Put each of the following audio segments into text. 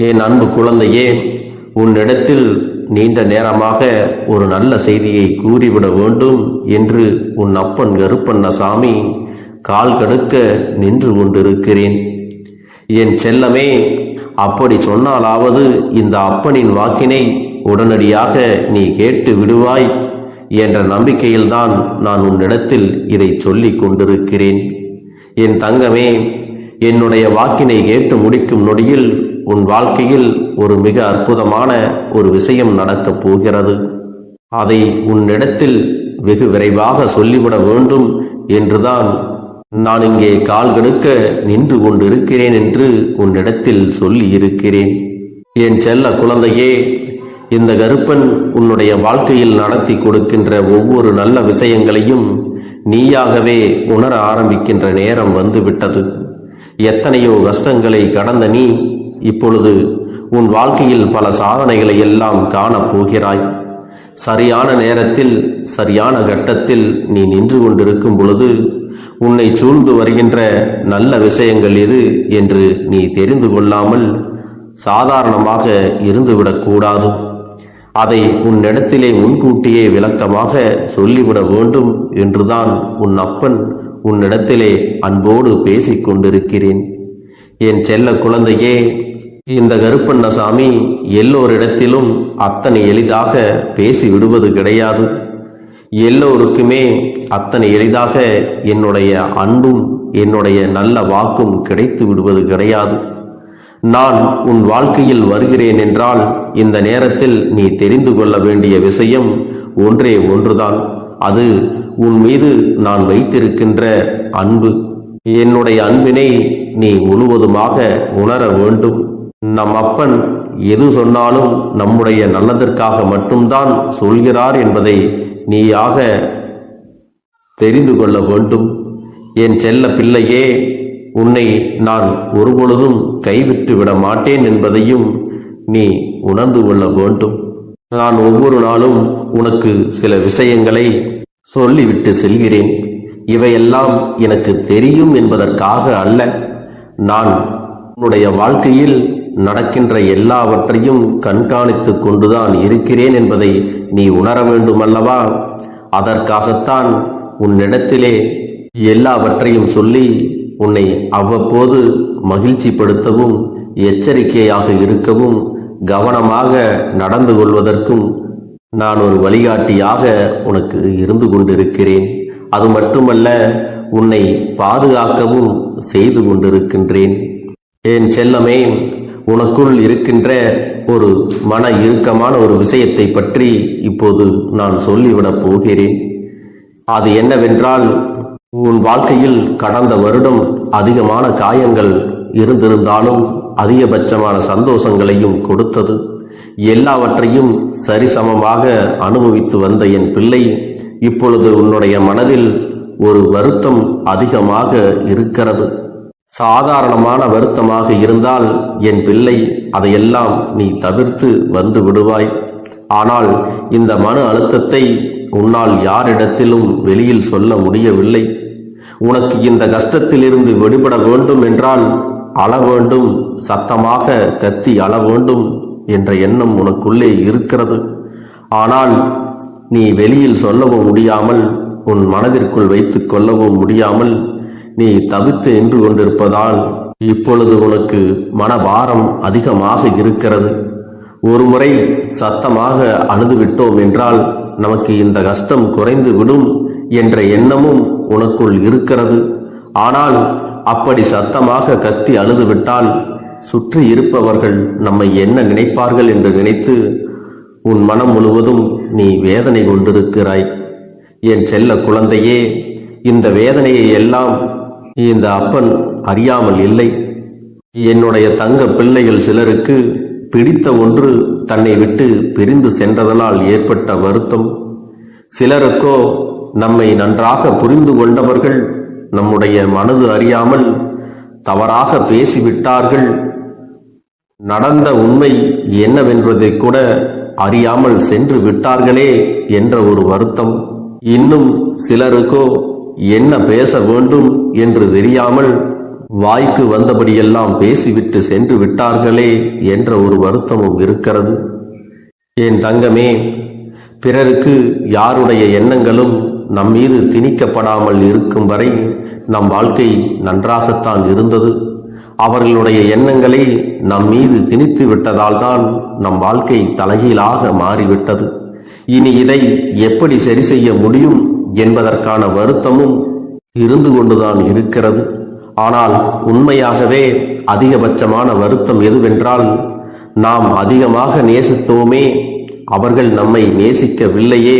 என் அன்பு குழந்தையே, உன்னிடத்தில் நீண்ட நேரமாக ஒரு நல்ல செய்தியை கூறிவிட வேண்டும் என்று உன் அப்பன் கருப்பண்ணசாமி கால் கடுக்க நின்று கொண்டிருக்கிறேன். என் செல்லமே, அப்படி சொன்னாலாவது இந்த அப்பனின் வாக்கினை உடனடியாக நீ கேட்டு விடுவாய் என்ற நம்பிக்கையில்தான் நான் உன்னிடத்தில் இதை சொல்லிக் கொண்டிருக்கிறேன். என் தங்கமே, என்னுடைய வாக்கினை கேட்டு முடிக்கும் நொடியில் உன் வாழ்க்கையில் ஒரு மிக அற்புதமான ஒரு விஷயம் நடக்கப் போகிறது. அதை உன்னிடத்தில் வெகு விரைவாக சொல்லிவிட வேண்டும் என்றுதான் நான் இங்கே கால் கடுக்க நின்று கொண்டிருக்கிறேன் என்று உன்னிடத்தில் சொல்லி இருக்கிறேன். என் செல்ல குழந்தையே, இந்த கருப்பன் உன்னுடைய வாழ்க்கையில் நடத்தி கொடுக்கின்ற ஒவ்வொரு நல்ல விஷயங்களையும் நீயாகவே உணர ஆரம்பிக்கின்ற நேரம் வந்துவிட்டது. எத்தனையோ கஷ்டங்களை கடந்த நீ இப்பொழுது உன் வாழ்க்கையில் பல சாதனைகளை எல்லாம் காணப்போகிறாய். சரியான நேரத்தில் சரியான கட்டத்தில் நீ நின்று கொண்டிருக்கும் பொழுது உன்னை சூழ்ந்து வருகின்ற நல்ல விஷயங்கள் எது என்று நீ தெரிந்து கொள்ளாமல் சாதாரணமாக இருந்துவிடக்கூடாது. அதை உன்னிடத்திலே முன்கூட்டியே விளக்கமாக சொல்லிவிட வேண்டும் என்றுதான் உன் அப்பன் உன்னிடத்திலே அன்போடு பேசிக் கொண்டிருக்கிறேன். என் செல்ல குழந்தையே, இந்த கருப்பண்ணசாமி எல்லோரிடத்திலும் அத்தனை எளிதாக பேசி விடுவது கிடையாது. எல்லோருக்குமே அத்தனை எளிதாக என்னுடைய அன்பும் என்னுடைய நல்ல வாக்கும் கிடைத்து விடுவது கிடையாது. நான் உன் வாழ்க்கையில் வருகிறேன் என்றால் இந்த நேரத்தில் நீ தெரிந்து கொள்ள வேண்டிய விஷயம் ஒன்றே ஒன்றுதான். அது உன் மீது நான் வைத்திருக்கின்ற அன்பு. என்னுடைய அன்பினை நீ முழுவதுமாக உணர வேண்டும். நம் அப்பன் எது சொன்னாலும் நம்முடைய நல்லதற்காக மட்டும்தான் சொல்கிறார் என்பதை நீயாக தெரிந்து கொள்ள வேண்டும். என் செல்ல பிள்ளையே, உன்னை நான் ஒருபொழுதும் கைவிட்டு விட மாட்டேன் என்பதையும் நீ உணர்ந்து கொள்ள வேண்டும். நான் ஒவ்வொரு நாளும் உனக்கு சில விஷயங்களை சொல்லிவிட்டு செல்கிறேன். இவையெல்லாம் எனக்கு தெரியும் என்பதற்காக அல்ல. நான் உன்னுடைய வாழ்க்கையில் நடக்கின்ற எல்லாவற்றையும் கண்காணித்து கொண்டுதான் இருக்கிறேன் என்பதை நீ உணர வேண்டும் அல்லவா? அதற்காகத்தான் உன்னிடத்திலே எல்லாவற்றையும் சொல்லி உன்னை அவ்வப்போது மகிழ்ச்சிப்படுத்தவும் எச்சரிக்கையாக இருக்கவும் கவனமாக நடந்து கொள்வதற்கும் நான் ஒரு வழிகாட்டியாக உனக்கு இருந்து கொண்டிருக்கிறேன். அது மட்டுமல்ல, உன்னை பாதுகாக்கவும் செய்து கொண்டிருக்கின்றேன். என் செல்லமே, உனக்குள் இருக்கின்ற ஒரு மன இறுக்கமான ஒரு விஷயத்தை பற்றி இப்போது நான் சொல்லிவிடப் போகிறேன். அது என்னவென்றால், உன் வாழ்க்கையில் கடந்த வருடம் அதிகமான காயங்கள் இருந்திருந்தாலும் அதிகபட்சமான சந்தோஷங்களையும் கொடுத்தது. எல்லாவற்றையும் சரிசமமாக அனுபவித்து வந்த என் பிள்ளை, இப்பொழுது உன்னுடைய மனதில் ஒரு வருத்தம் அதிகமாக இருக்கிறது. சாதாரணமான வருத்தமாக இருந்தால் என் பிள்ளை அதையெல்லாம் நீ தவிர்த்து வந்து விடுவாய். ஆனால் இந்த மன அழுத்தத்தை உன்னால் யாரிடத்திலும் வெளியில் சொல்ல முடியவில்லை. உனக்கு இந்த கஷ்டத்திலிருந்து விடுபட வேண்டும் என்றால் அழ வேண்டும், சத்தமாக கத்தி அழ வேண்டும் என்ற எண்ணம் உனக்குள்ளே இருக்கிறது. ஆனால் நீ வெளியில் சொல்லவும் முடியாமல், உன் மனதிற்குள் வைத்துக் கொள்ளவும் முடியாமல் நீ தவித்து நின்று கொண்டிருப்பதால் இப்பொழுது உனக்கு மனபாரம் அதிகமாக இருக்கிறது. ஒரு முறை சத்தமாக அழுதுவிட்டோம் என்றால் நமக்கு இந்த கஷ்டம் குறைந்து விடும் என்ற எண்ணமும் உனக்குள் இருக்கிறது. ஆனால் அப்படி சத்தமாக கத்தி அழுதுவிட்டால் சுற்றி இருப்பவர்கள் நம்மை என்ன நினைப்பார்கள் என்று நினைத்து உன் மனம் முழுவதும் நீ வேதனை கொண்டிருக்கிறாய். என் செல்ல குழந்தையே, இந்த வேதனையை எல்லாம் இந்த அப்பன் அறியாமல் இல்லை. என்னுடைய தங்க பிள்ளைகள் சிலருக்கு பிடித்த ஒன்று தன்னை விட்டு பிரிந்து சென்றதனால் ஏற்பட்ட வருத்தம், சிலருக்கோ நம்மை நன்றாக புரிந்து கொண்டவர்கள் நம்முடைய மனது அறியாமல் தவறாக பேசிவிட்டார்கள், நடந்த உண்மை என்னவென்பதை கூட அறியாமல் சென்று விட்டார்களே என்ற ஒரு வருத்தம். இன்னும் சிலருக்கோ என்ன பேச வேண்டும் என்று தெரியாமல் வாய்க்கு வந்தபடியெல்லாம் பேசிவிட்டு சென்று விட்டார்களே என்ற ஒரு வருத்தமும் இருக்கிறது. என் தங்கமே, பிறருக்கு யாருடைய எண்ணங்களும் நம் மீது திணிக்கப்படாமல் இருக்கும் வரை நம் வாழ்க்கை நன்றாகத்தான் இருந்தது. அவர்களுடைய எண்ணங்களை நம் மீது திணித்து விட்டதால் தான் நம் வாழ்க்கை தலைகீழாக மாறிவிட்டது. இனி இதை எப்படி சரி செய்ய முடியும் என்பதற்கான வருத்தமும் இருந்து கொண்டுதான் இருக்கிறது. ஆனால் உண்மையாகவே அதிகபட்சமான வருத்தம் எதுவென்றால், நாம் அதிகமாக நேசித்தோமே, அவர்கள் நம்மை நேசிக்கவில்லையே.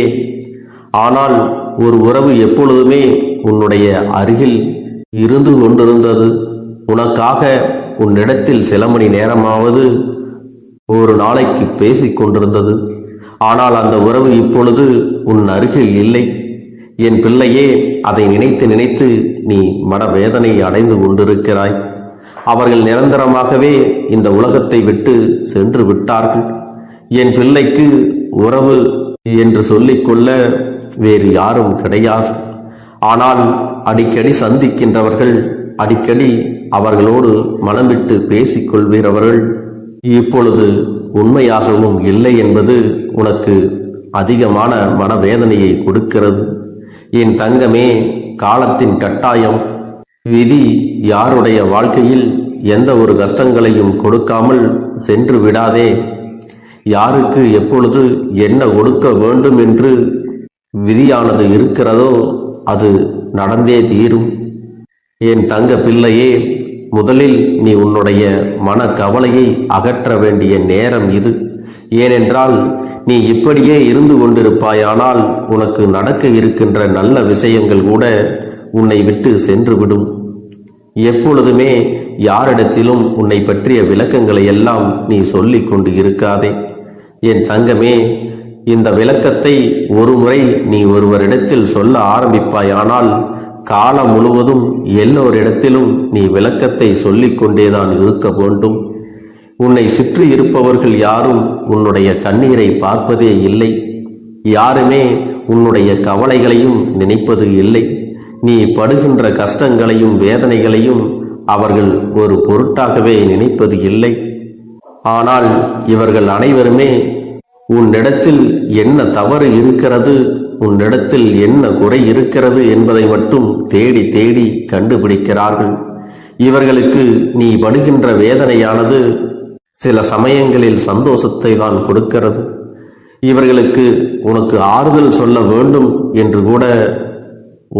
ஆனால் ஒரு உறவு எப்பொழுதுமே உன்னுடைய அருகில் இருந்து கொண்டிருந்தது. உனக்காக உன்னிடத்தில் சில மணி நேரமாவது ஒரு நாளைக்கு பேசிக் கொண்டிருந்தது. ஆனால் அந்த உறவு இப்பொழுது உன் அருகில் இல்லை. என் பிள்ளையே, அதை நினைத்து நினைத்து நீ மனவேதனை அடைந்து கொண்டிருக்கிறாய். அவர்கள் நிரந்தரமாகவே இந்த உலகத்தை விட்டு சென்று விட்டார்கள். என் பிள்ளைக்கு உறவு என்று சொல்லிக்கொள்ள வேறு யாரும் கிடையாது. ஆனால் அடிக்கடி சந்திக்கின்றவர்கள், அடிக்கடி அவர்களோடு மனம் விட்டு பேசிக்கொள்கிறவர்கள் இப்பொழுது உண்மையாகவும் இல்லை என்பது உனக்கு அதிகமான மனவேதனையை கொடுக்கிறது. என் தங்கமே, காலத்தின் கட்டாயம், விதி யாருடைய வாழ்க்கையில் எந்த ஒரு கஷ்டங்களையும் கொடுக்காமல் சென்று விடாதே. யாருக்கு எப்பொழுது என்ன கொடுக்க வேண்டும் என்று விதியானது இருக்கிறதோ அது நடந்தே தீரும். என் தங்க பிள்ளையே, முதலில் நீ உன்னுடைய மன கவலையை அகற்ற வேண்டிய நேரம் இது. ஏனென்றால் நீ இப்படியே இருந்து கொண்டிருப்பாயானால் உனக்கு நடக்க இருக்கின்ற நல்ல விஷயங்கள் கூட உன்னை விட்டு சென்றுவிடும். எப்பொழுதுமே யாரிடத்திலும் உன்னை பற்றிய விளக்கங்களை எல்லாம் நீ சொல்லிக் கொண்டு இருக்காதே. என் தங்கமே, இந்த விளக்கத்தை ஒரு முறை நீ ஒருவரிடத்தில் சொல்ல ஆரம்பிப்பாயானால் காலம் முழுவதும் எல்லோரிடத்திலும் நீ விளக்கத்தை சொல்லிக் கொண்டேதான் இருக்க வேண்டும். உன்னை சுற்றி இருப்பவர்கள் யாரும் உன்னுடைய கண்ணீரை பார்ப்பதே இல்லை. யாருமே உன்னுடைய கவலைகளையும் நினைப்பது இல்லை. நீ படுகின்ற கஷ்டங்களையும் வேதனைகளையும் அவர்கள் ஒரு பொருட்டாகவே நினைப்பது இல்லை. ஆனால் இவர்கள் அனைவருமே உன்னிடத்தில் என்ன தவறு இருக்கிறது, உன்னிடத்தில் என்ன குறை இருக்கிறது என்பதை மட்டும் தேடி தேடி கண்டுபிடிக்கிறார்கள். இவர்களுக்கு நீ படுகின்ற வேதனையானது சில சமயங்களில் சந்தோஷத்தை தான் கொடுக்கிறது. இவர்களுக்கு உனக்கு ஆறுதல் சொல்ல வேண்டும் என்று கூட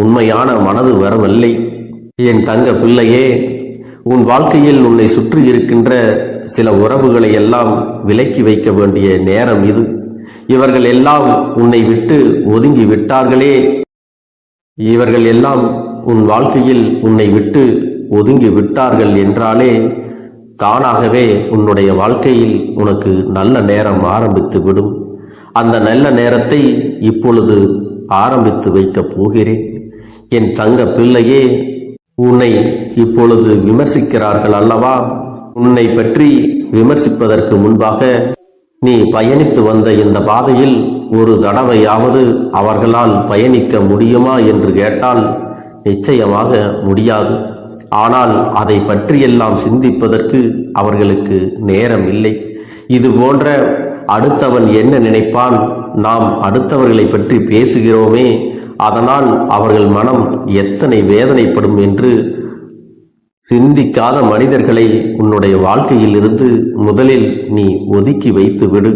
உண்மையான மனது வரவில்லை. என் தங்க பிள்ளையே, உன் வாழ்க்கையில் உன்னை சுற்றி இருக்கின்ற சில உறவுகளை எல்லாம் விலக்கி வைக்க வேண்டிய நேரம் இது. இவர்கள் எல்லாம் உன்னை விட்டு ஒதுங்கி விட்டார்களே, இவர்கள் எல்லாம் உன் வாழ்க்கையில் உன்னை விட்டு ஒதுங்கி விட்டார்கள் என்றாலே தானாகவே உன்னுடைய வாழ்க்கையில் உனக்கு நல்ல நேரம் ஆரம்பித்து விடும். அந்த நல்ல நேரத்தை இப்பொழுது ஆரம்பித்து வைக்கப் போகிறேன். என் தங்க பிள்ளையே, உன்னை இப்பொழுது விமர்சிக்கிறார்கள் அல்லவா? உன்னை பற்றி விமர்சிப்பதற்கு முன்பாக நீ பயணித்து வந்த இந்த பாதையில் ஒரு தடவையாவது அவர்களால் பயணிக்க முடியுமா என்று கேட்டால் நிச்சயமாக முடியாது. ஆனால் அதை பற்றியெல்லாம் சிந்திப்பதற்கு அவர்களுக்கு நேரம் இல்லை. இது போன்ற அடுத்தவன் என்ன நினைப்பான், நாம் அடுத்தவர்களை பற்றி பேசுகிறோமே, அதனால் அவர்கள் மனம் எத்தனை வேதனைப்படும் என்று சிந்திக்காத மனிதர்களை உன்னுடைய வாழ்க்கையில் இருந்து முதலில் நீ ஒதுக்கி வைத்து விடு.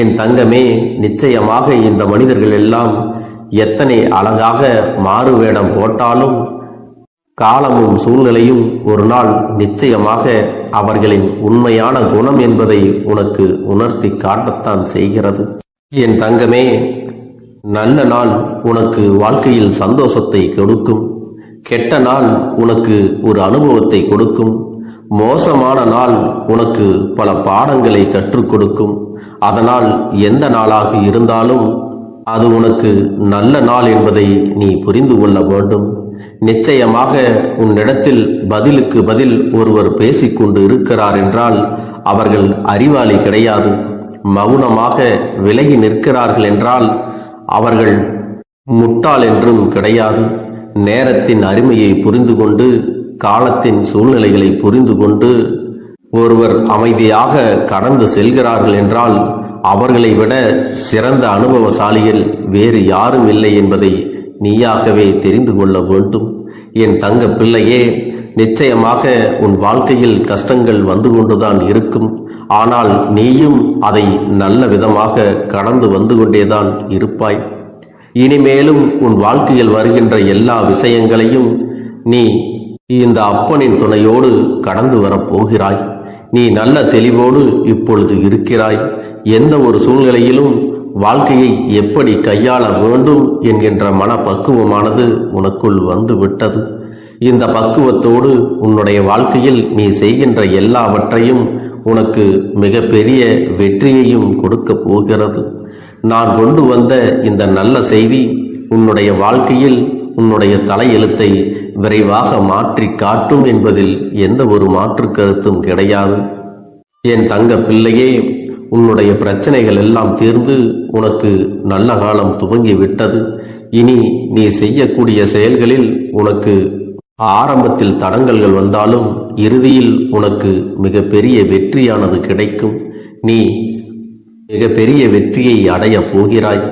என் தங்கமே, நிச்சயமாக இந்த மனிதர்கள் எல்லாம் எத்தனை அழகாக மாறுவேடம் போட்டாலும் காலமும் சூழ்நிலையும் ஒரு நாள் நிச்சயமாக அவர்களின் உண்மையான குணம் என்பதை உனக்கு உணர்த்தி காட்டத்தான் செய்கிறது. என் தங்கமே, நல்ல நாள் உனக்கு வாழ்க்கையில் சந்தோஷத்தை கொடுக்கும். கெட்ட நாள் உனக்கு ஒரு அனுபவத்தை கொடுக்கும். மோசமான நாள் உனக்கு பல பாடங்களை கற்றுக் கொடுக்கும். அதனால் எந்த நாளாக இருந்தாலும் அது உனக்கு நல்ல நாள் என்பதை நீ புரிந்து கொள்ள வேண்டும். நிச்சயமாக உன்னிடத்தில் பதிலுக்கு பதில் ஒருவர் பேசிக்கொண்டு இருக்கிறார் என்றால் அவர்கள் அறிவாளி கிடையாது. மௌனமாக விலகி நிற்கிறார்கள் என்றால் அவர்கள் முட்டாள் என்றும் கிடையாது. நேரத்தின் அருமையை புரிந்து கொண்டு காலத்தின் சூழ்நிலைகளை புரிந்து கொண்டு ஒருவர் அமைதியாக கடந்து செல்கிறார்கள் என்றால் அவர்களை விட சிறந்த அனுபவசாலிகள் வேறு யாரும் இல்லை என்பதை நீயாகவே தெரிந்து கொள்ள வேண்டும். என் தங்க பிள்ளையே, நிச்சயமாக உன் வாழ்க்கையில் கஷ்டங்கள் வந்து கொண்டுதான் இருக்கும். ஆனால் நீயும் அதை நல்ல விதமாக கடந்து வந்து கொண்டேதான் இருப்பாய். இனிமேலும் உன் வாழ்க்கையில் வருகின்ற எல்லா விஷயங்களையும் நீ இந்த அப்பனின் துணையோடு கடந்து வரப்போகிறாய். நீ நல்ல தெளிவோடு இப்பொழுது இருக்கிறாய். எந்த ஒரு சூழ்நிலையிலும் வாழ்க்கையை எப்படி கையாள வேண்டும் என்கின்ற மனப்பக்குவமானது உனக்குள் வந்து விட்டது. இந்த பக்குவத்தோடு உன்னுடைய வாழ்க்கையில் நீ செய்கின்ற எல்லாவற்றையும் உனக்கு மிகப்பெரிய வெற்றியையும் கொடுக்க போகிறது. நான் கொண்டு வந்த இந்த நல்ல செய்தி உன்னுடைய வாழ்க்கையில் உன்னுடைய தலையெழுத்தை விரைவாக மாற்றி காட்டும் என்பதில் எந்த ஒரு மாற்று கருத்தும் கிடையாது. என் தங்க பிள்ளையே, உன்னுடைய பிரச்சனைகள் எல்லாம் தீர்ந்து உனக்கு நல்ல காலம் துவங்கி விட்டது. இனி நீ செய்யக்கூடிய செயல்களில் உனக்கு ஆரம்பத்தில் தடங்கல்கள் வந்தாலும் இறுதியில் உனக்கு மிகப்பெரிய வெற்றியானது கிடைக்கும். நீ மிகப்பெரிய வெற்றியை அடைய போகிறாய்.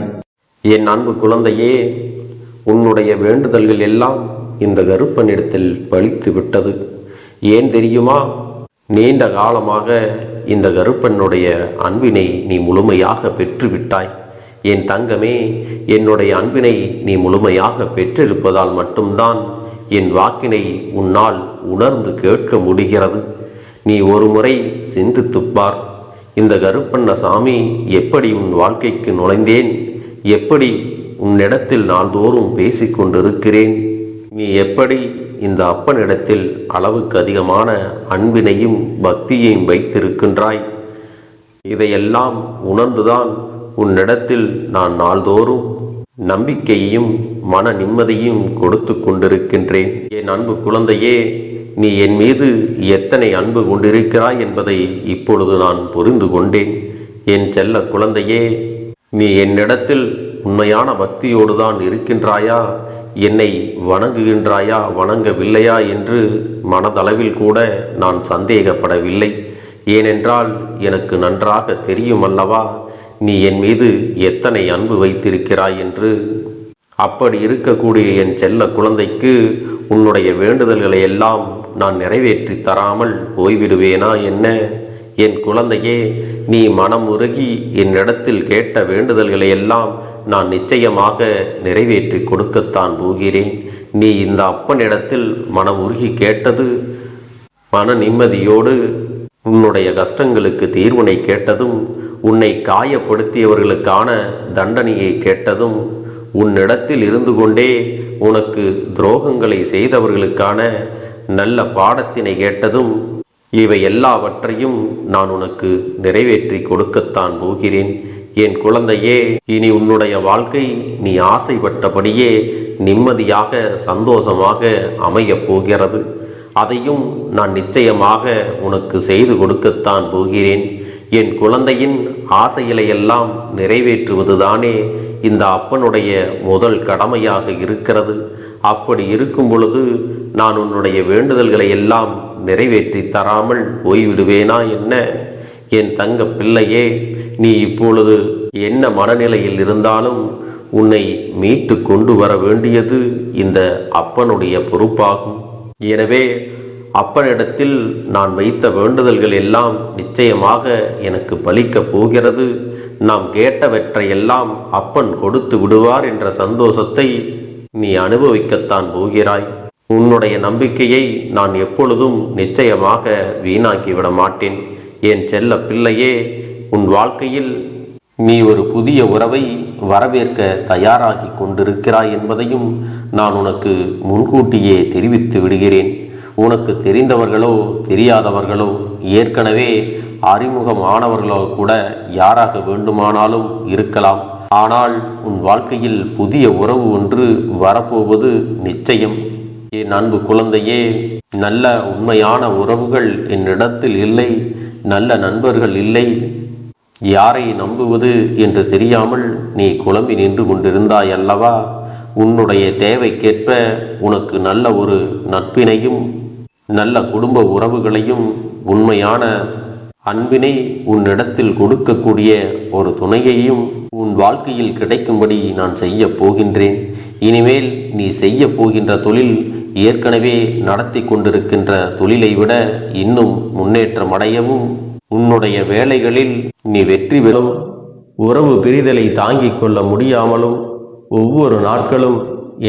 என் அன்பு குழந்தையே, உன்னுடைய வேண்டுதல்கள் எல்லாம் இந்த கருப்பனிடத்தில் பலித்து விட்டது. ஏன் தெரியுமா? நீண்ட காலமாக இந்த கருப்பனுடைய அன்பினை நீ முழுமையாக பெற்றுவிட்டாய். என் தங்கமே, என்னுடைய அன்பினை நீ முழுமையாக பெற்றிருப்பதால் மட்டும்தான் என் வாக்கினை உன்னால் உணர்ந்து கேட்க முடிகிறது. நீ ஒரு முறை சிந்தித்துப்பார். இந்த கருப்பண்ணசாமி எப்படி உன் வாழ்க்கைக்கு நுழைந்தேன், எப்படி உன்னிடத்தில் நாள்தோறும் பேசிக்கொண்டிருக்கிறேன், நீ எப்படி இந்த அப்பனிடத்தில் அளவுக்கு அதிகமான அன்பினையும் பக்தியையும் வைத்திருக்கின்றாய். இதையெல்லாம் உணர்ந்துதான் உன்னிடத்தில் நான் நாள்தோறும் நம்பிக்கையையும் மன நிம்மதியும் கொடுத்து கொண்டிருக்கின்றேன். என் அன்பு குழந்தையே, நீ என் மீது எத்தனை அன்பு கொண்டிருக்கிறாய் என்பதை இப்பொழுது நான் புரிந்து கொண்டேன். என் செல்ல குழந்தையே, நீ என்னிடத்தில் உண்மையான பக்தியோடு தான் இருக்கின்றாயா, என்னை வணங்குகின்றாயா வணங்கவில்லையா என்று மனதளவில் கூட நான் சந்தேகப்படவில்லை. ஏனென்றால் எனக்கு நன்றாக தெரியும் அல்லவா நீ என் மீது எத்தனை அன்பு வைத்திருக்கிறாய் என்று. அப்படி இருக்கக்கூடிய என் செல்ல குழந்தைக்கு உன்னுடைய வேண்டுதல்களை எல்லாம் நான் நிறைவேற்றி தராமல் போய்விடுவேனா என்ன? என் குழந்தையே, நீ மனம் உருகி என்னிடத்தில் கேட்ட வேண்டுதல்களை எல்லாம் நான் நிச்சயமாக நிறைவேற்றி கொடுக்கத்தான் போகிறேன். நீ இந்த அப்பனிடத்தில் மனம் உருகி கேட்டது, மன நிம்மதியோடு உன்னுடைய கஷ்டங்களுக்கு தீர்வினை கேட்டதும், உன்னை காயப்படுத்தியவர்களுக்கான தண்டனையை கேட்டதும், உன்னிடத்தில் இருந்து கொண்டே உனக்கு துரோகங்களை செய்தவர்களுக்கான நல்ல பாடத்தினை கேட்டதும், இவை எல்லாவற்றையும் நான் உனக்கு நிறைவேற்றி கொடுக்கத்தான் போகிறேன். என் குழந்தையே, இனி உன்னுடைய வாழ்க்கை நீ ஆசைப்பட்டபடியே நிம்மதியாக சந்தோஷமாக அமையப் போகிறது. அதையும் நான் நிச்சயமாக உனக்கு செய்து கொடுக்கத்தான் போகிறேன். என் குழந்தையின் ஆசைகளை எல்லாம் நிறைவேற்றுவதுதானே இந்த அப்பனுடைய முதல் கடமையாக இருக்கிறது. அப்படி இருக்கும் பொழுது நான் உன்னுடைய வேண்டுதல்களை எல்லாம் நிறைவேற்றி தராமல் போய்விடுவேனா என்ன? என் தங்க பிள்ளையே, நீ இப்பொழுது என்ன மனநிலையில் இருந்தாலும் உன்னை மீட்டு கொண்டு வர வேண்டியது இந்த அப்பனுடைய பொறுப்பாகும். எனவே அப்பனிடத்தில் நான் வைத்த வேண்டுதல்கள் எல்லாம் நிச்சயமாக எனக்கு பலிக்கப் போகிறது. நாம் கேட்டவற்றையெல்லாம் அப்பன் கொடுத்து விடுவார் என்ற சந்தோஷத்தை நீ அனுபவிக்கத்தான் போகிறாய். உன்னுடைய நம்பிக்கையை நான் எப்பொழுதும் நிச்சயமாக வீணாக்கிவிட மாட்டேன். என் செல்ல பிள்ளையே, உன் வாழ்க்கையில் நீ ஒரு புதிய உறவை வரவேற்க தயாராகி கொண்டிருக்கிறாய் என்பதையும் நான் உனக்கு முன்கூட்டியே தெரிவித்து விடுகிறேன். உனக்கு தெரிந்தவர்களோ தெரியாதவர்களோ ஏற்கனவே அறிமுகமானவர்களோ கூட யாராக வேண்டுமானாலும் இருக்கலாம். ஆனால் உன் வாழ்க்கையில் புதிய உறவு ஒன்று வரப்போவது நிச்சயம். என் அன்பு குழந்தையே, நல்ல உண்மையான உறவுகள் என்னிடத்தில் இல்லை, நல்ல நண்பர்கள் இல்லை. யாரை நம்புவது என்று தெரியாமல் நீ குழம்பி நின்று கொண்டிருந்தாய் அல்லவா? உன்னுடைய தேவைக்கேற்ப உனக்கு நல்ல ஒரு நட்பினையும் நல்ல குடும்ப உறவுகளையும் உண்மையான அன்பினை உன்னிடத்தில் கொடுக்கக்கூடிய ஒரு துணையையும் உன் வாழ்க்கையில் கிடைக்கும்படி நான் செய்ய போகின்றேன். இனிமேல் நீ செய்ய போகின்ற தொழில் ஏற்கனவே நடத்தி கொண்டிருக்கின்ற தொழிலை விட இன்னும் முன்னேற்றம் அடையவும், உன்னுடைய வேலைகளில் நீ வெற்றி பெறும். உறவு பிரிதலை தாங்கிக் கொள்ள முடியாமலும் ஒவ்வொரு நாட்களும்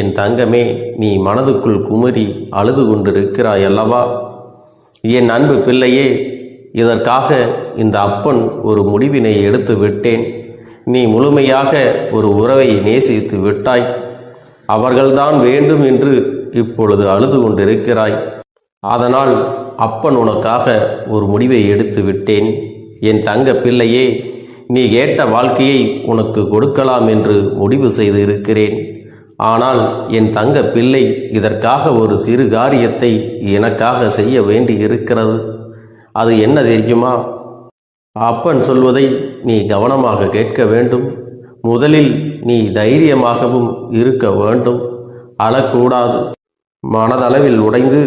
என் தங்கமே நீ மனதுக்குள் குமரி அழுது கொண்டிருக்கிறாய் அல்லவா? என் அன்பு பிள்ளையே, இதற்காக இந்த அப்பன் ஒரு முடிவினை எடுத்து விட்டேன். நீ முழுமையாக ஒரு உறவை நேசித்து விட்டாய். அவர்கள்தான் வேண்டும் என்று இப்பொழுது அழுது கொண்டிருக்கிறாய். அதனால் அப்பன் உனக்காக ஒரு முடிவை எடுத்து விட்டேன். என் தங்க பிள்ளையே, நீ கேட்ட வாழ்க்கையை உனக்கு கொடுக்கலாம் என்று முடிவு செய்து இருக்கிறேன். ஆனால் என் தங்க பிள்ளை, இதற்காக ஒரு சிறு காரியத்தை எனக்காக செய்ய வேண்டி இருக்கிறது. அது என்ன தெரியுமா? அப்பன் சொல்வதை நீ கவனமாக கேட்க வேண்டும். முதலில் நீ தைரியமாகவும் இருக்க வேண்டும். அழக்கூடாது. மனதளவில் உடைந்து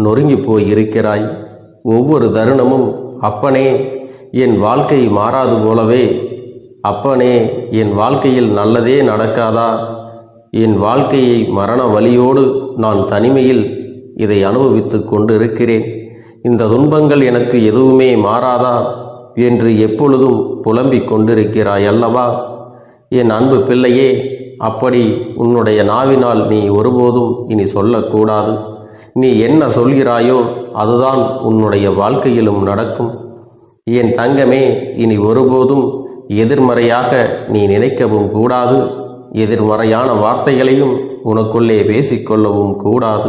நொறுங்கி போய் இருக்கிறாய். ஒவ்வொரு தருணமும் அப்பனே என் வாழ்க்கை மாறாது போலவே, அப்பனே என் வாழ்க்கையில் நல்லதே நடக்காதா, என் வாழ்க்கையை மரண வலியோடு நான் தனிமையில் இதை அனுபவித்து கொண்டு இருக்கிறேன். இந்த துன்பங்கள் எனக்கு எதுவுமே மாறாதா என்று எப்பொழுதும் புலம்பிக் கொண்டிருக்கிறாய் அல்லவா? என் அன்பு பிள்ளையே, அப்படி உன்னுடைய நாவினால் நீ ஒருபோதும் இனி சொல்லக்கூடாது. நீ என்ன சொல்கிறாயோ அதுதான் உன்னுடைய வாழ்க்கையிலும் நடக்கும். என் தங்கமே, இனி ஒருபோதும் எதிர்மறையாக நீ நினைக்கவும் கூடாது. எதிர்மறையான வார்த்தைகளையும் உனக்குள்ளே பேசிக்கொள்ளவும் கூடாது.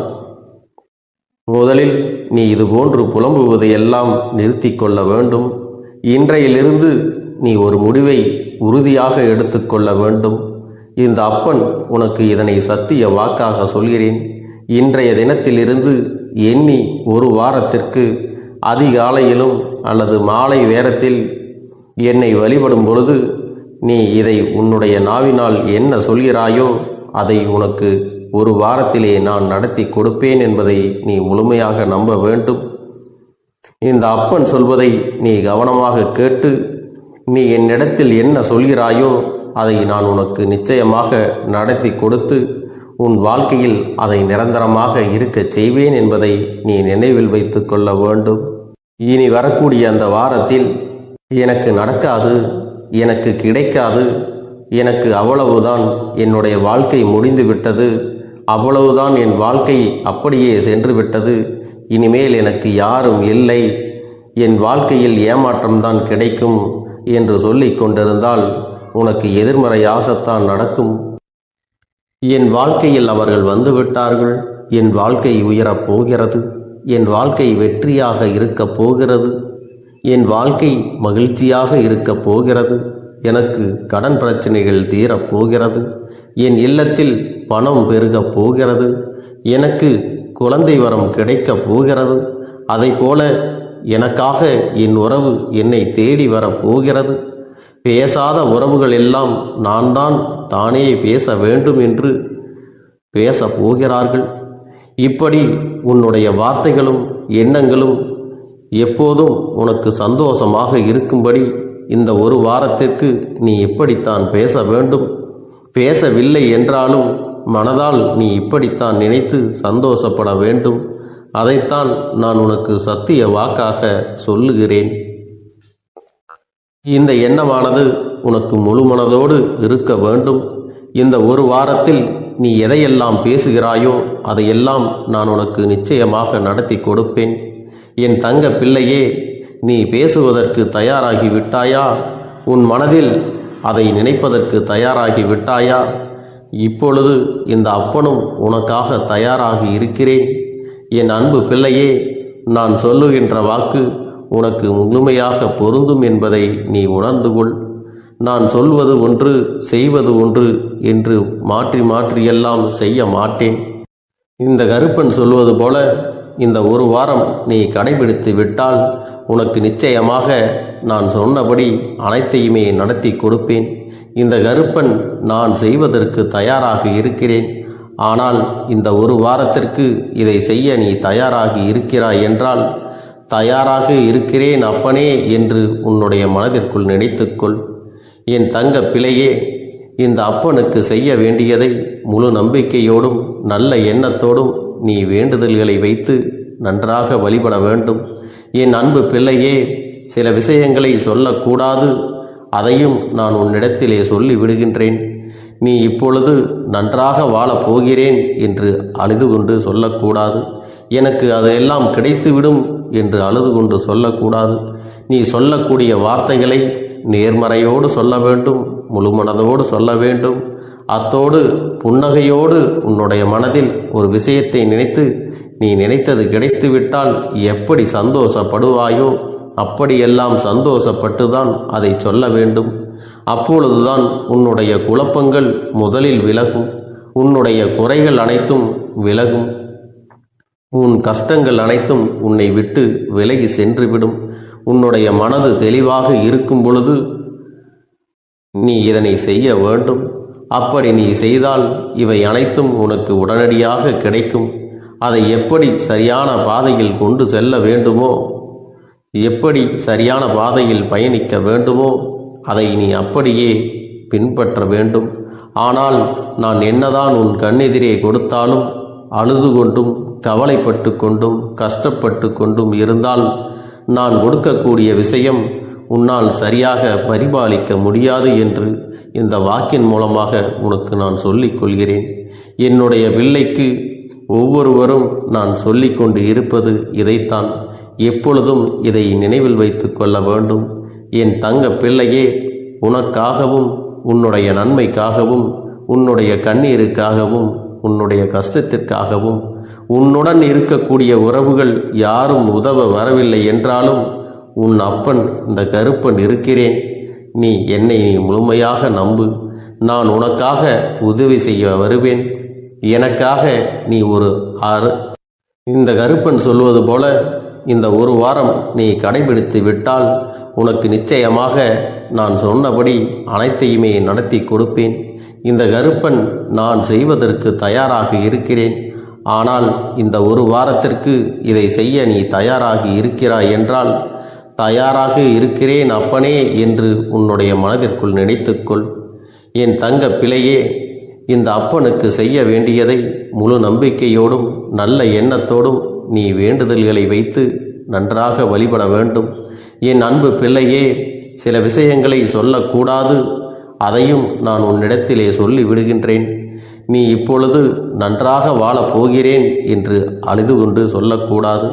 முதலில் நீ இதுபோன்று புலம்புவதையெல்லாம் நிறுத்தி கொள்ள வேண்டும். இன்றையிலிருந்து நீ ஒரு முடிவை உறுதியாக எடுத்துக்கொள்ள வேண்டும். இந்த அப்பன் உனக்கு இதனை சத்திய வாக்காக சொல்கிறேன். இன்றைய தினத்திலிருந்து எண்ணி ஒரு வாரத்திற்கு அதிகாலையிலும் அல்லது மாலை நேரத்தில் என்னை வழிபடும் பொழுது நீ இதை உன்னுடைய நாவினால் என்ன சொல்கிறாயோ அதை உனக்கு ஒரு வாரத்திலே நான் நடத்தி கொடுப்பேன் என்பதை நீ முழுமையாக நம்ப வேண்டும். இந்த அப்பன் சொல்வதை நீ கவனமாக கேட்டு நீ என்னிடத்தில் என்ன சொல்கிறாயோ அதை நான் உனக்கு நிச்சயமாக நடத்தி கொடுத்து உன் வாழ்க்கையில் அதை நிரந்தரமாக இருக்கச் செய்வேன் என்பதை நீ நினைவில் வைத்து கொள்ள வேண்டும். இனி வரக்கூடிய அந்த வாரத்தில் எனக்கு நடக்காது, எனக்கு கிடைக்காது, எனக்கு அவ்வளவுதான், என்னுடைய வாழ்க்கை முடிந்து விட்டது, அவ்வளவுதான், என் வாழ்க்கை அப்படியே சென்று விட்டது, இனிமேல் எனக்கு யாரும் இல்லை, என் வாழ்க்கையில் ஏமாற்றம்தான் கிடைக்கும் என்று சொல்லிக் கொண்டிருந்தால் உனக்கு எதிர்மறையாகத்தான் நடக்கும். என் வாழ்க்கையில் அவர்கள் வந்துவிட்டார்கள். என் வாழ்க்கை உயரப் போகிறது. என் வாழ்க்கை வெற்றியாக இருக்கப் போகிறது. என் வாழ்க்கை மகிழ்ச்சியாக இருக்கப் போகிறது. எனக்கு கடன் பிரச்சனைகள் தீரப் போகிறது. என் இல்லத்தில் பணம் பெருகப் போகிறது. எனக்கு குழந்தை வரம் கிடைக்கப் போகிறது. அதைப்போல எனக்காக என் உறவு என்னை தேடி வரப்போகிறது. பேசாத உறவுகள் எல்லாம் நான் தான் தானே பேச வேண்டும் என்று பேசப் போகிறார்கள். இப்படி உன்னுடைய வார்த்தைகளும் எண்ணங்களும் எப்போதும் உனக்கு சந்தோஷமாக இருக்கும்படி இந்த ஒரு வாரத்திற்கு நீ இப்படித்தான் பேச வேண்டும். பேசவில்லை என்றாலும் மனதால் நீ இப்படித்தான் நினைத்து சந்தோஷப்பட வேண்டும். அதைத்தான் நான் உனக்கு சத்திய வாக்காக சொல்லுகிறேன். இந்த எண்ணமானது உனக்கு முழு மனதோடு இருக்க வேண்டும். இந்த ஒரு வாரத்தில் நீ எதையெல்லாம் பேசுகிறாயோ அதையெல்லாம் நான் உனக்கு நிச்சயமாக நடத்தி கொடுப்பேன். என் தங்க பிள்ளையே, நீ பேசுவதற்கு தயாராகி விட்டாயா? உன் மனதில் அதை நினைப்பதற்கு தயாராகி விட்டாயா? இப்பொழுது இந்த அப்பனும் உனக்காக தயாராகி இருக்கிறேன். என் அன்பு பிள்ளையே, நான் சொல்லுகின்ற வாக்கு உனக்கு முழுமையாக பொருந்தும் என்பதை நீ உணர்ந்து கொள். நான் சொல்வது ஒன்று செய்வது ஒன்று என்று மாற்றி மாற்றியெல்லாம் செய்ய மாட்டேன். இந்த கருப்பன் சொல்வது போல இந்த ஒரு வாரம் நீ கடைபிடித்து விட்டால் உனக்கு நிச்சயமாக நான் சொன்னபடி அனைத்தையுமே நடத்தி கொடுப்பேன். இந்த கருப்பன் நான் செய்வதற்கு தயாராக இருக்கிறேன். ஆனால் இந்த ஒரு வாரத்திற்கு இதை செய்ய நீ தயாராகி இருக்கிறாய் என்றால், தயாராக இருக்கிறேன் அப்பனே என்று உன்னுடைய மனதிற்குள் நினைத்துக்கொள். என் தங்க பிள்ளையே, இந்த அப்பனுக்கு செய்ய வேண்டியதை முழு நம்பிக்கையோடும் நல்ல எண்ணத்தோடும் நீ வேண்டுதல்களை வைத்து நன்றாக வழிபட வேண்டும். என் அன்பு பிள்ளையே, சில விஷயங்களை சொல்லக்கூடாது, அதையும் நான் உன்னிடத்திலே சொல்லி விடுகின்றேன். நீ இப்பொழுது நன்றாக வாழப் போகிறேன் என்று அழுது கொண்டு சொல்லக்கூடாது. எனக்கு அதையெல்லாம் கிடைத்துவிடும் என்று அழுது கொண்டு சொல்லக்கூடாது. நீ சொல்லக்கூடிய வார்த்தைகளை நேர்மறையோடு சொல்ல வேண்டும், முழு மனதோடு சொல்ல வேண்டும். அத்தோடு புன்னகையோடு உன்னுடைய மனதில் ஒரு விஷயத்தை நினைத்து, நீ நினைத்தது கிடைத்துவிட்டால் எப்படி சந்தோஷப்படுவாயோ அப்படியெல்லாம் சந்தோஷப்பட்டுதான் அதை சொல்ல வேண்டும். அப்பொழுதுதான் உன்னுடைய குழப்பங்கள் முதலில் விலகும், உன்னுடைய குறைகள் அனைத்தும் விலகும், உன் கஷ்டங்கள் அனைத்தும் உன்னை விட்டு விலகி சென்றுவிடும். உன்னுடைய மனது தெளிவாக இருக்கும் பொழுது நீ இதனை செய்ய வேண்டும். அப்படி நீ செய்தால் இவை அனைத்தும் உனக்கு உடனடியாக கிடைக்கும். அதை எப்படி சரியான பாதையில் கொண்டு செல்ல வேண்டுமோ, எப்படி சரியான பாதையில் பயணிக்க வேண்டுமோ அதை நீ அப்படியே பின்பற்ற வேண்டும். ஆனால் நான் என்னதான் உன் கண்ணெதிரே கொடுத்தாலும் அழுது கொண்டும் கவலைப்பட்டு கொண்டும் கஷ்டப்பட்டு கொண்டும் இருந்தால் நான் கொடுக்கக்கூடிய விஷயம் உன்னால் சரியாக பரிபாலிக்க முடியாது என்று இந்த வாக்கின் மூலமாக உனக்கு நான் சொல்லிக் கொள்கிறேன். என்னுடைய பிள்ளைக்கு ஒவ்வொருவரும் நான் சொல்லிக்கொண்டு இருப்பது இதைத்தான். எப்பொழுதும் இதை நினைவில் வைத்து கொள்ள வேண்டும். என் தங்க பிள்ளையே, உனக்காகவும் உன்னுடைய நன்மைக்காகவும் உன்னுடைய கண்ணீருக்காகவும் உன்னுடைய கஷ்டத்திற்காகவும் உன்னுடன் இருக்கக்கூடிய உறவுகள் யாரும் உதவ வரவில்லை என்றாலும் உன் அப்பன் இந்த கருப்பன் இருக்கிறேன். நீ என்னை முழுமையாக நம்பு. நான் உனக்காக உதவி செய்ய வருவேன். எனக்காக நீ இந்த கருப்பன் சொல்வது போல இந்த ஒரு வாரம் நீ கடைபிடித்து விட்டால் உனக்கு நிச்சயமாக நான் சொன்னபடி அனைத்தையுமே நடத்தி கொடுப்பேன். இந்த கருப்பன் நான் செய்வதற்கு தயாராக இருக்கிறேன். ஆனால் இந்த ஒரு வாரத்திற்கு இதை செய்ய நீ தயாராகி இருக்கிறாய் என்றால், தயாராக இருக்கிறேன் அப்பனே என்று உன்னுடைய மனதிற்குள் நினைத்துக்கொள். என் தங்க பிள்ளையே, இந்த அப்பனுக்கு செய்ய வேண்டியதை முழு நம்பிக்கையோடும் நல்ல எண்ணத்தோடும் நீ வேண்டுதல்களை வைத்து நன்றாக வழிபட வேண்டும். என் அன்பு பிள்ளையே, சில விஷயங்களை சொல்லக்கூடாது, அதையும் நான் உன்னிடத்திலே சொல்லி விடுகின்றேன். நீ இப்பொழுது நன்றாக வாழப் போகிறேன் என்று அழுது கொண்டு சொல்லக்கூடாது.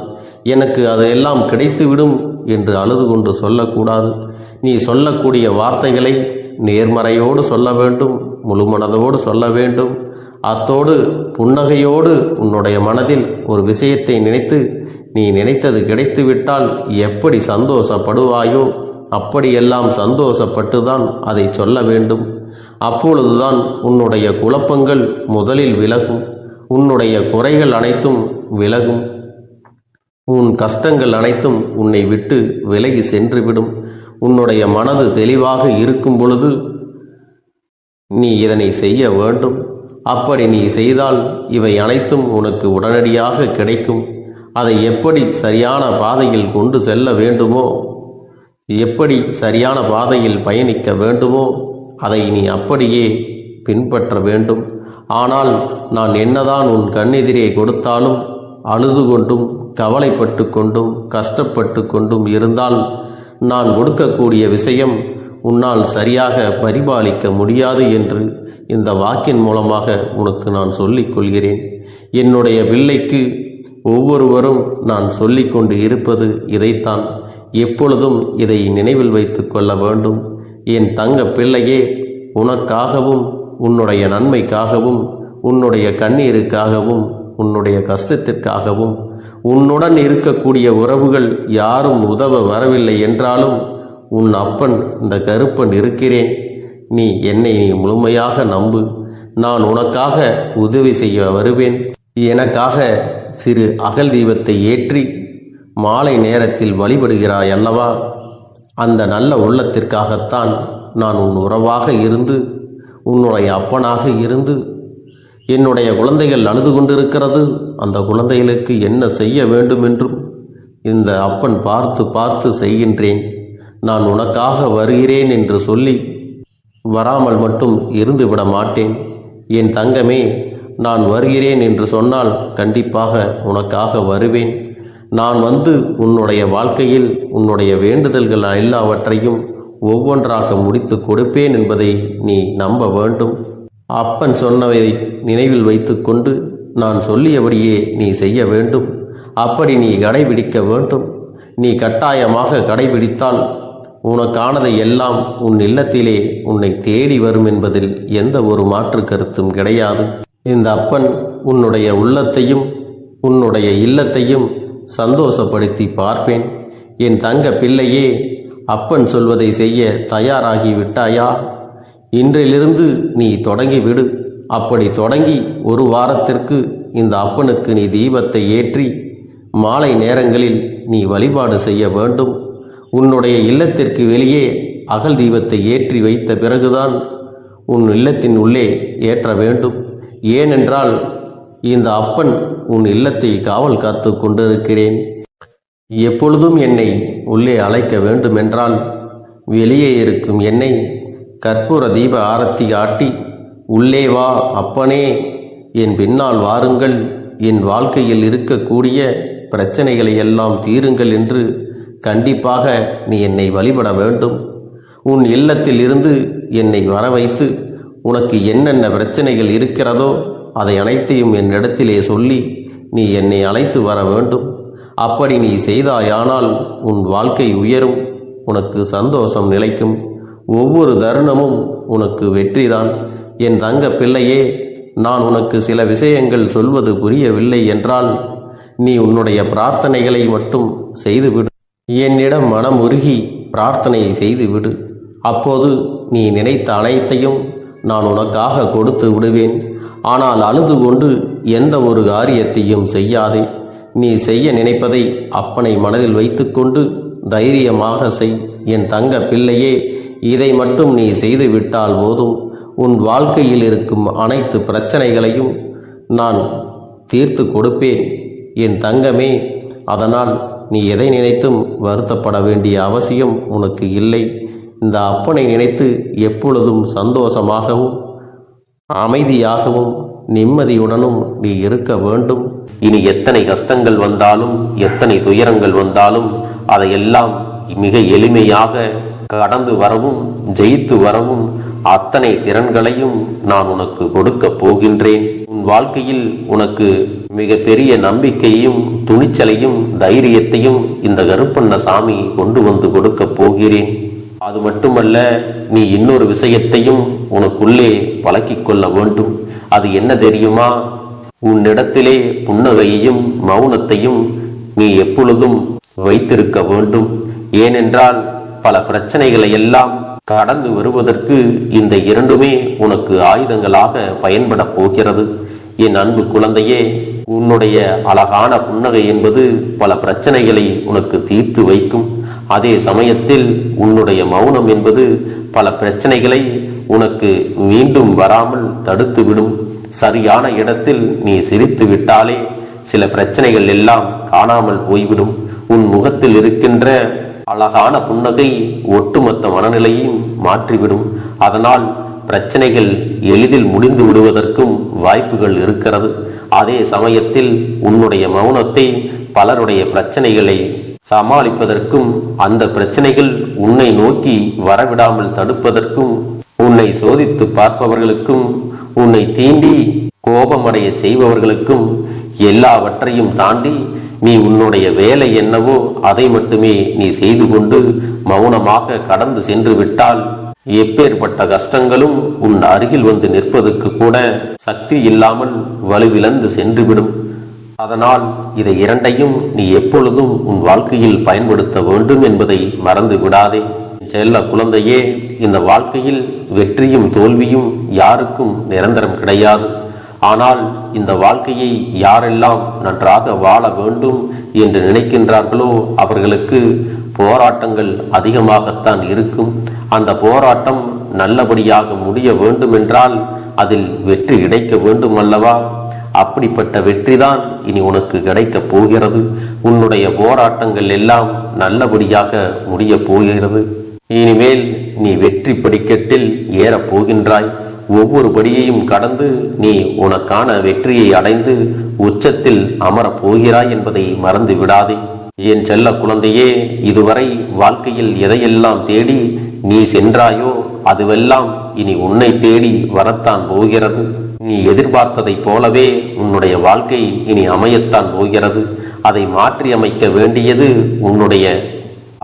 எனக்கு அதையெல்லாம் கிடைத்துவிடும் என்று அழுது கொண்டு சொல்லக்கூடாது. நீ சொல்லக்கூடிய வார்த்தைகளை நேர்மறையோடு சொல்ல வேண்டும், முழு மனதோடு சொல்ல வேண்டும். அத்தோடு புன்னகையோடு உன்னுடைய மனதில் ஒரு விஷயத்தை நினைத்து, நீ நினைத்தது கிடைத்துவிட்டால் எப்படி சந்தோஷப்படுவாயோ அப்படியெல்லாம் சந்தோஷப்பட்டுதான் அதை சொல்ல வேண்டும். அப்பொழுதுதான் உன்னுடைய குழப்பங்கள் முதலில் விலகும், உன்னுடைய குறைகள் அனைத்தும் விலகும், உன் கஷ்டங்கள் அனைத்தும் உன்னை விட்டு விலகி சென்றுவிடும். உன்னுடைய மனது தெளிவாக இருக்கும் பொழுது நீ இதனை செய்ய வேண்டும். அப்படி நீ செய்தால் இவை அனைத்தும் உனக்கு உடனடியாக கிடைக்கும். அதை எப்படி சரியான பாதையில் கொண்டு செல்ல வேண்டுமோ, எப்படி சரியான பாதையில் பயணிக்க வேண்டுமோ அதை நீ அப்படியே பின்பற்ற வேண்டும். ஆனால் நான் என்னதான் உன் கண்ணெதிரே கொடுத்தாலும் அழுது கொண்டும் கவலைப்பட்டு கொண்டும் கஷ்டப்பட்டு கொண்டும் இருந்தால் நான் கொடுக்கக்கூடிய விஷயம் உன்னால் சரியாக பரிபாலிக்க முடியாது என்று இந்த வாக்கின் மூலமாக உனக்கு நான் சொல்லிக் கொள்கிறேன். என்னுடைய பிள்ளைக்கு ஒவ்வொருவரும் நான் சொல்லிக்கொண்டு இருப்பது இதைத்தான். எப்பொழுதும் இதை நினைவில் வைத்து கொள்ள வேண்டும். என் தங்க பிள்ளையே, உனக்காகவும் உன்னுடைய நன்மைக்காகவும் உன்னுடைய கண்ணீருக்காகவும் உன்னுடைய கஷ்டத்திற்காகவும் உன்னுடன் இருக்கக்கூடிய உறவுகள் யாரும் உதவ வரவில்லை என்றாலும் உன் அப்பன் இந்த கருப்பன் இருக்கிறேன். நீ என்னை முழுமையாக நம்பு. நான் உனக்காக உதவி செய்ய வருவேன். எனக்காக சிறு அகல் தீபத்தை ஏற்றி மாலை நேரத்தில் வழிபடுகிறாய் அல்லவா? அந்த நல்ல உள்ளத்திற்காகத்தான் நான் உன் உறவாக இருந்து, உன்னுடைய அப்பனாக இருந்து என்னுடைய குழந்தைகள் அழுது கொண்டிருக்கிறது, அந்த குழந்தைகளுக்கு என்ன செய்ய வேண்டும் என்றும் இந்த அப்பன் பார்த்து பார்த்து செய்கின்றேன். நான் உனக்காக வருகிறேன் என்று சொல்லி வராமல் மட்டும் இருந்து விட மாட்டேன். என் தங்கமே, நான் வருகிறேன் என்று சொன்னால் கண்டிப்பாக உனக்காக வருவேன். நான் வந்து உன்னுடைய வாழ்க்கையில் உன்னுடைய வேண்டுதல்கள் எல்லாவற்றையும் ஒவ்வொன்றாக முடித்து கொடுப்பேன் என்பதை நீ நம்ப வேண்டும். அப்பன் சொன்னதை நினைவில் வைத்துக்கொண்டு நான் சொல்லியபடியே நீ செய்ய வேண்டும். அப்படி நீ கடைபிடிக்க வேண்டும். நீ கட்டாயமாக கடைபிடித்தால் உனக்கானதை எல்லாம் உன் இல்லத்திலே உன்னை தேடி வரும் என்பதில் எந்த ஒரு மாற்று கருத்தும் கிடையாது. இந்த அப்பன் உன்னுடைய உள்ளத்தையும் உன்னுடைய இல்லத்தையும் சந்தோஷப்படுத்தி பார்ப்பேன். என் தங்க பிள்ளையே, அப்பன் சொல்வதை செய்ய தயாராகி விட்டாயா? இன்றிலிருந்து நீ தொடங்கிவிடு. அப்படி தொடங்கி ஒரு வாரத்திற்கு இந்த அப்பனுக்கு நீ தீபத்தை ஏற்றி மாலை நேரங்களில் நீ வழிபாடு செய்ய வேண்டும். உன்னுடைய இல்லத்திற்கு வெளியே அகல் தீபத்தை ஏற்றி வைத்த பிறகுதான் உன் இல்லத்தின் உள்ளே ஏற்ற வேண்டும். ஏனென்றால் இந்த அப்பன் உன் இல்லத்தை காவல் காத்து கொண்டிருக்கிறேன். எப்பொழுதும் என்னை உள்ளே அழைக்க வேண்டுமென்றால் வெளியே இருக்கும் என்னை கற்பூர தீப ஆரத்தி காட்டி உள்ளே வா அப்பனே, என் பின்னால் வாருங்கள், என் வாழ்க்கையில் இருக்கக்கூடிய பிரச்சனைகளை எல்லாம் தீருங்கள் என்று கண்டிப்பாக நீ என்னை வழிபட வேண்டும். உன் இல்லத்தில் இருந்து என்னை வர வைத்து உனக்கு என்னென்ன பிரச்சனைகள் இருக்கிறதோ அதை அனைத்தையும் என்னிடத்திலே சொல்லி நீ என்னை அழைத்து வர வேண்டும். அப்படி நீ செய்தாயானால் உன் வாழ்க்கை உயரும், உனக்கு சந்தோஷம் நிலைக்கும், ஒவ்வொரு தருணமும் உனக்கு வெற்றிதான். என் தங்க பிள்ளையே, நான் உனக்கு சில விஷயங்கள் சொல்வது புரியவில்லை என்றால் நீ உன்னுடைய பிரார்த்தனைகளை மட்டும் செய்துவிடு. என்னிடம் மனமுருகி பிரார்த்தனை செய்துவிடு. அப்போது நீ நினைத்த அனைத்தையும் நான் உனக்காக கொடுத்து விடுவேன். ஆனால் அழுது கொண்டு எந்த ஒரு காரியத்தையும் செய்யாதே. நீ செய்ய நினைப்பதை அப்பனை மனதில் வைத்துக்கொண்டு தைரியமாக செய். என் தங்க பிள்ளையே, இதை மட்டும் நீ செய்து விட்டால் போதும். உன் வாழ்க்கையில் இருக்கும் அனைத்து பிரச்சனைகளையும் நான் தீர்த்து கொடுப்பேன் என் தங்கமே. அதனால் நீ எதை நினைத்தும் வருத்தப்பட வேண்டிய அவசியம் உனக்கு இல்லை. இந்த அப்பனை நினைத்து எப்பொழுதும் சந்தோஷமாகவும் அமைதியாகவும் நிம்மதியுடனும் நீ இருக்க வேண்டும். இனி எத்தனை கஷ்டங்கள் வந்தாலும் எத்தனை துயரங்கள் வந்தாலும் அதையெல்லாம் மிக எளிமையாக கடந்து வரவும் ஜெயித்து வரவும் அத்தனை திறன்களையும் நான் உனக்கு கொடுக்க போகின்றேன். உன் வாழ்க்கையில் உனக்கு மிக பெரிய நம்பிக்கையும் துணிச்சலையும் தைரியத்தையும் இந்த கருப்பண்ண சாமி கொண்டு வந்து கொடுக்க போகிறேன். அது மட்டுமல்ல, நீ இன்னொரு விஷயத்தையும் உனக்குள்ளே பழக்கிக் கொள்ள வேண்டும். அது என்ன தெரியுமா? உன்னிடத்திலே புன்னகையையும் மௌனத்தையும் நீ எப்பொழுதும் வைத்திருக்க வேண்டும். ஏனென்றால் பல பிரச்சனைகளை எல்லாம் கடந்து வருவதற்கு இந்த இரண்டுமே உனக்கு ஆயுதங்களாக பயன்பட போகிறது. என் அன்பு குழந்தையே, உன்னுடைய அழகான புன்னகை என்பது பல பிரச்சனைகளை உனக்கு தீர்த்து வைக்கும். அதே சமயத்தில் உன்னுடைய மௌனம் என்பது பல பிரச்சனைகளை உனக்கு மீண்டும் வராமல் தடுத்துவிடும். சரியான இடத்தில் நீ சிரித்து விட்டாலே சில பிரச்சனைகள் எல்லாம் காணாமல் போய்விடும். உன் முகத்தில் இருக்கின்ற அழகான புன்னகை ஒட்டுமொத்த மனநிலையும் மாற்றிவிடும். அதனால் பிரச்சனைகள் எளிதில் முடிந்து விடுவதற்கும் வாய்ப்புகள் இருக்கிறது. அதே சமயத்தில் உன்னுடைய மௌனத்தை பலருடைய பிரச்சனைகளை சமாளிப்பதற்கும் அந்த பிரச்சனைகள் உன்னை நோக்கி வரவிடாமல் தடுப்பதற்கும் உன்னை சோதித்து பார்ப்பவர்களுக்கும் உன்னை தீண்டி கோபமடைய செய்பவர்களுக்கும் எல்லாவற்றையும் தாண்டி நீ உன்னுடைய வேலை என்னவோ அதை மட்டுமே நீ செய்து கொண்டு மௌனமாக கடந்து சென்று விட்டால் எப்பேற்பட்ட கஷ்டங்களும் உன் அருகில் வந்து நிற்பதற்கு கூட சக்தி இல்லாமல் வலுவிழந்து சென்றுவிடும். அதனால் இதை இரண்டையும் நீ எப்பொழுதும் உன் வாழ்க்கையில் பயன்படுத்த வேண்டும் என்பதை மறந்து விடாதே. செல்ல குழந்தையே, இந்த வாழ்க்கையில் வெற்றியும் தோல்வியும் யாருக்கும் நிரந்தரம் கிடையாது. ஆனால் இந்த வாழ்க்கையை யாரெல்லாம் நன்றாக வாழ வேண்டும் என்று நினைக்கின்றார்களோ அவர்களுக்கு போராட்டங்கள் அதிகமாகத்தான் இருக்கும். அந்த போராட்டம் நல்லபடியாக முடிய வேண்டுமென்றால் அதில் வெற்றி கிடைக்க வேண்டும் அல்லவா? அப்படிப்பட்ட வெற்றிதான் இனி உனக்கு கிடைக்கப் போகிறது. உன்னுடைய போராட்டங்கள் எல்லாம் நல்லபடியாக முடிய போகிறது. இனிமேல் நீ வெற்றி படிக்கட்டில் ஏறப் போகின்றாய். ஒவ்வொரு படியையும் கடந்து நீ உனக்கான வெற்றியை அடைந்து உச்சத்தில் அமரப் போகிறாய் என்பதை மறந்து விடாதே. என் செல்ல குழந்தையே, இதுவரை வாழ்க்கையில் எதையெல்லாம் தேடி நீ சென்றாயோ அதுவெல்லாம் இனி உன்னை தேடி வரத்தான் போகிறது. நீ எதிர்பார்த்ததைப் போலவே உன்னுடைய வாழ்க்கை இனி அமையத்தான் போகிறது. அதை மாற்றி அமைக்க வேண்டியது உன்னுடைய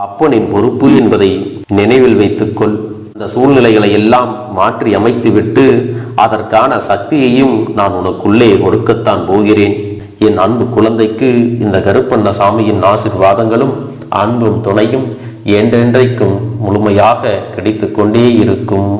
அப்பனின் பொறுப்பு என்பதை நினைவில் வைத்துக்கொள். அந்த சூழ்நிலைகளை எல்லாம் மாற்றி அமைத்துவிட்டு அதற்கான சக்தியையும் நான் உனக்குள்ளே கொடுக்கத்தான் போகிறேன். என் அன்பு குழந்தைக்கு இந்த கருப்பண்ணசாமியின் ஆசீர்வாதங்களும் அன்பும் துணையும் என்றென்றைக்கும் முழுமையாக கிடைத்து கொண்டே இருக்கும்.